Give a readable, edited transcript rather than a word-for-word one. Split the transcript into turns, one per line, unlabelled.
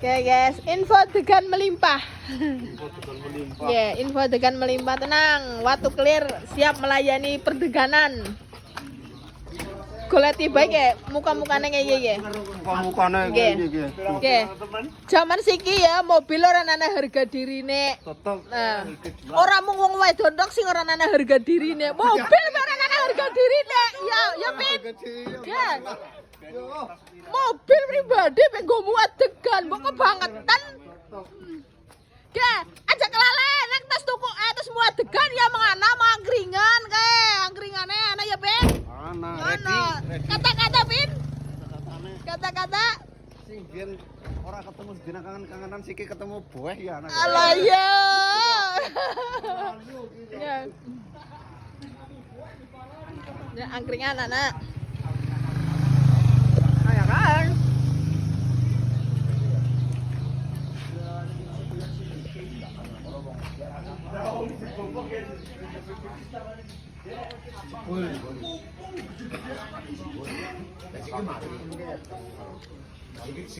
Oke guys, info degan melimpah. Info degan melimpah, tenang. Waktu clear, siap melayani perdeganan. Golek tiba ya, muka-mukane ngeye ya.
Muka-mukane ngeye.
Oke. Zaman siki ya, mobil ora ana harga dirine.
Tetep.
Nah, ora mung wong wedok tok sing ora ana harga dirine. Mobil ora ana harga dirine. Ya Pin. Ya. Mobil pribadi pengen gue muat degan, mbok kebangetan. Ke, aja kelalen, nek tas tuku terus muat degan ya mengana mangkringan ke, angkringane ana ya, Pin? Ana. Kata-kata, Pin. Kata-kata
Sing biyen ora ketemu sedina kangen-kangenan siki ketemu buah ya anak.
alah ya. Ya. Ya angkringan anak. Kayak kan?